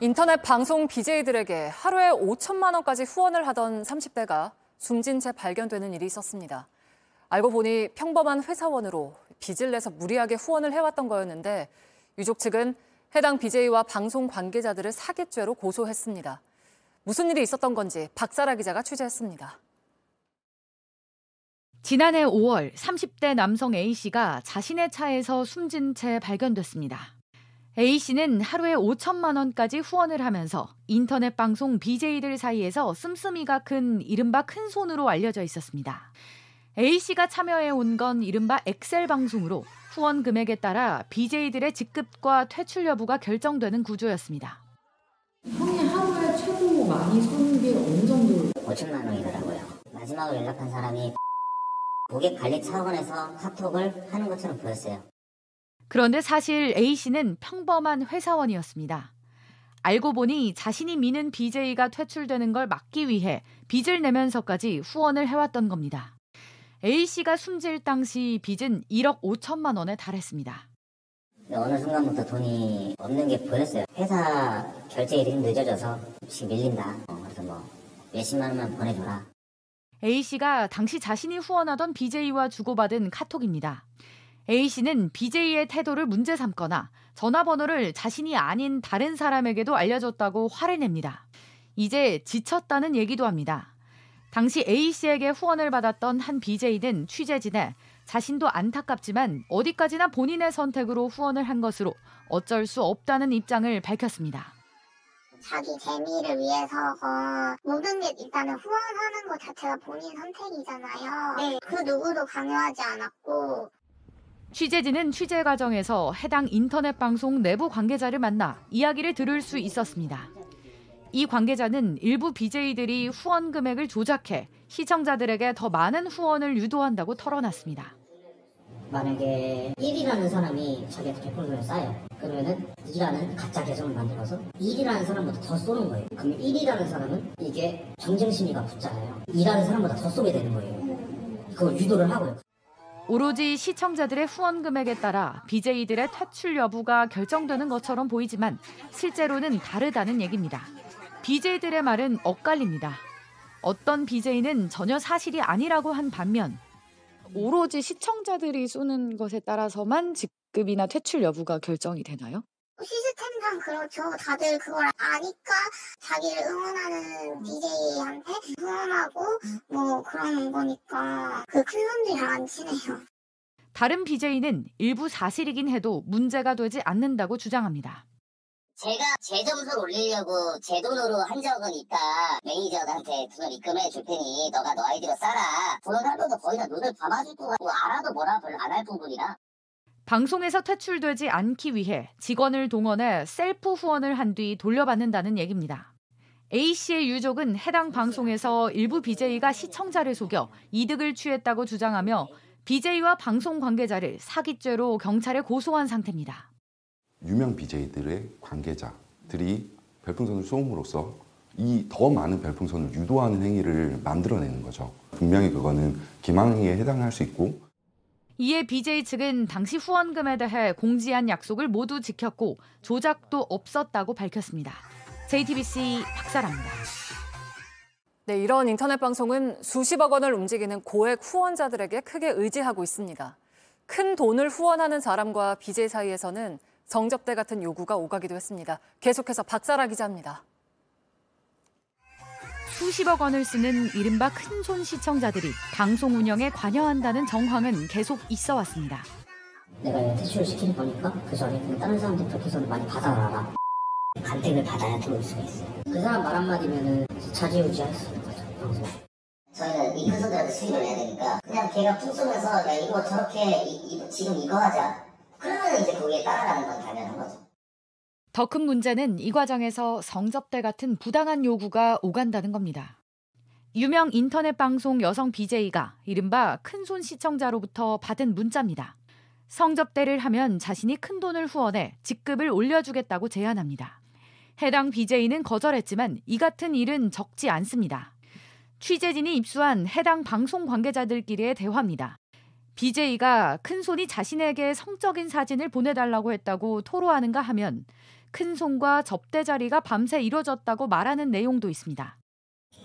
인터넷 방송 BJ들에게 하루에 5천만 원까지 후원을 하던 30대가 숨진 채 발견되는 일이 있었습니다. 알고 보니 평범한 회사원으로 빚을 내서 무리하게 후원을 해왔던 거였는데 유족 측은 해당 BJ와 방송 관계자들을 사기죄로 고소했습니다. 무슨 일이 있었던 건지 박사라 기자가 취재했습니다. 지난해 5월 30대 남성 A씨가 자신의 차에서 숨진 채 발견됐습니다. A씨는 하루에 5천만 원까지 후원을 하면서 인터넷 방송 BJ들 사이에서 씀씀이가 큰 이른바 큰손으로 알려져 있었습니다. A씨가 참여해온 건 이른바 엑셀 방송으로 후원 금액에 따라 BJ들의 직급과 퇴출 여부가 결정되는 구조였습니다. 형이 하루에 최고 많이 쏘는 게 어느 정도? 5천만 원이더라고요. 마지막으로 연락한 사람이 고객 관리 차원에서 카톡을 하는 것처럼 보였어요. 그런데 사실 A씨는 평범한 회사원이었습니다. 알고 보니 자신이 미는 BJ가 퇴출되는 걸 막기 위해 빚을 내면서까지 후원을 해왔던 겁니다. A씨가 숨질 당시 빚은 1억 5천만 원에 달했습니다. 어느 순간부터 돈이 없는 게 보였어요. 회사 결제일이 늦어져서 지금 밀린다. 그래서 몇십만 원만 보내줘라. A씨가 당시 자신이 후원하던 BJ와 주고받은 카톡입니다. A씨는 BJ의 태도를 문제 삼거나 전화번호를 자신이 아닌 다른 사람에게도 알려줬다고 화를 냅니다. 이제 지쳤다는 얘기도 합니다. 당시 A씨에게 후원을 받았던 한 BJ는 취재진에 자신도 안타깝지만 어디까지나 본인의 선택으로 후원을 한 것으로 어쩔 수 없다는 입장을 밝혔습니다. 자기 재미를 위해서 모든 게 일단은 후원하는 것 자체가 본인 선택이잖아요. 네. 그 누구도 강요하지 않았고. 취재진은 취재 과정에서 해당 인터넷 방송 내부 관계자를 만나 이야기를 들을 수 있었습니다. 이 관계자는 일부 BJ들이 후원 금액을 조작해 시청자들에게 더 많은 후원을 유도한다고 털어놨습니다. 만약에 1이라는 사람이 자기한테 별풍선을 쏴요. 그러면은 2라는 가짜 계정을 만들어서 1이라는 사람보다 더 쏘는 거예요. 그럼 1이라는 사람은 이게 정쟁심리가 붙잖아요. 2라는 사람보다 더 쏘게 되는 거예요. 그걸 유도를 하고요. 오로지 시청자들의 후원 금액에 따라 BJ들의 퇴출 여부가 결정되는 것처럼 보이지만 실제로는 다르다는 얘기입니다. BJ들의 말은 엇갈립니다. 어떤 BJ는 전혀 사실이 아니라고 한 반면 오로지 시청자들이 쏘는 것에 따라서만 직급이나 퇴출 여부가 결정이 되나요? 시스템상 그렇죠. 다들 그걸 아니까 자기를 응원하는 BJ한테 후원하고 그러는 거니까 그 큰 손들이 잘 안 치네요. 다른 BJ는 일부 사실이긴 해도 문제가 되지 않는다고 주장합니다. 제가 제 점수를 올리려고 제 돈으로 한 적은 있다. 매니저한테 돈을 입금해 줄 테니 너가 너 아이디로 싸라. 도널드도 거의 다 눈을 감아줄 거 같고 알아도 뭐라 별로 안 할 부분이라. 방송에서 퇴출되지 않기 위해 직원을 동원해 셀프 후원을 한 뒤 돌려받는다는 얘기입니다. A씨의 유족은 해당 방송에서 일부 BJ가 시청자를 속여 이득을 취했다고 주장하며 BJ와 방송 관계자를 사기죄로 경찰에 고소한 상태입니다. 유명 BJ들의 관계자들이 별풍선을 쏘음으로써 이 더 많은 별풍선을 유도하는 행위를 만들어내는 거죠. 분명히 그거는 기망행위에 해당할 수 있고. 이에 BJ 측은 당시 후원금에 대해 공지한 약속을 모두 지켰고 조작도 없었다고 밝혔습니다. JTBC 박사라입니다. 네, 이런 인터넷 방송은 수십억 원을 움직이는 고액 후원자들에게 크게 의지하고 있습니다. 큰 돈을 후원하는 사람과 BJ 사이에서는 성접대 같은 요구가 오가기도 했습니다. 계속해서 박사라 기자입니다. 수십억 원을 쓰는 이른바 큰손 시청자들이 방송 운영에 관여한다는 정황은 계속 있어 왔습니다. 내가 퇴출을 시키는 거니까 그 전에 다른 사람들 별풍선을 많이 받아놔라. 간택을 받아야 들어올 수가 있어요. 그 사람 말 한마디면은 자지우지할 수 있는 거죠, 방송. 저희는 이 큰 손들한테 수익을 내야 되니까 그냥 걔가 풍 쏘면서 야 이거 저렇게 지금 이거 하자. 그러면 이제 거기에 따라가는 건 당연한 거죠. 더 큰 문제는 이 과정에서 성접대 같은 부당한 요구가 오간다는 겁니다. 유명 인터넷 방송 여성 BJ가 이른바 큰손 시청자로부터 받은 문자입니다. 성접대를 하면 자신이 큰돈을 후원해 직급을 올려주겠다고 제안합니다. 해당 BJ는 거절했지만 이 같은 일은 적지 않습니다. 취재진이 입수한 해당 방송 관계자들끼리의 대화입니다. BJ가 큰손이 자신에게 성적인 사진을 보내달라고 했다고 토로하는가 하면 큰손과 접대 자리가 밤새 이뤄졌다고 말하는 내용도 있습니다.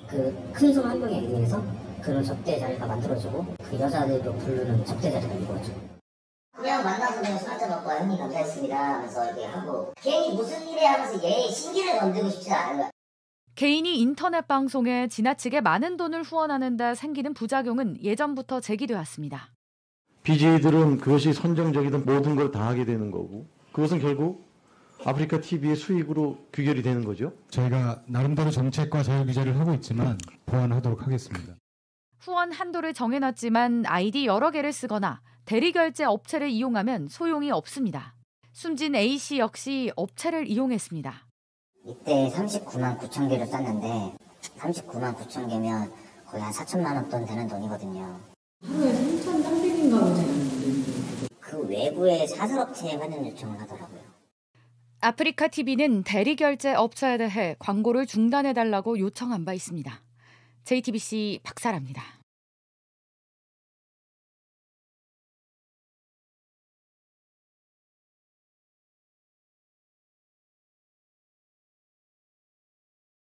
그 큰손 한 명에 의해서 그런 접대 자리가 만들어지고 그 여자들도 부르는 접대 자리가 이루어져. 그냥 만나서 그냥 술 한잔 먹고 형님 감사했습니다 하면서 이렇게 하고 괜히 무슨 일에 하면서 얘의 신기를 건드리고 싶지 않은 거야. 개인이 인터넷 방송에 지나치게 많은 돈을 후원하는 데 생기는 부작용은 예전부터 제기되었습니다. BJ들은 그것이 선정적이든 모든 걸 다 하게 되는 거고 그것은 결국 아프리카 TV의 수익으로 귀결이 되는 거죠. 저희가 나름대로 정책과 자유 규제를 하고 있지만 보완하도록 하겠습니다. 후원 한도를 정해놨지만 아이디 여러 개를 쓰거나 대리결제 업체를 이용하면 소용이 없습니다. 숨진 A씨 역시 업체를 이용했습니다. 이때 39만 9천 개를 쌌는데 39만 9천 개면 거의 한 4천만 원 돈 되는 돈이거든요. 하루에 3,300인가 되는 그 외부의 사설업체에 환전 요청을 하더라고요. 아프리카 TV는 대리결제 업체에 대해 광고를 중단해달라고 요청한 바 있습니다. JTBC 박사라입니다.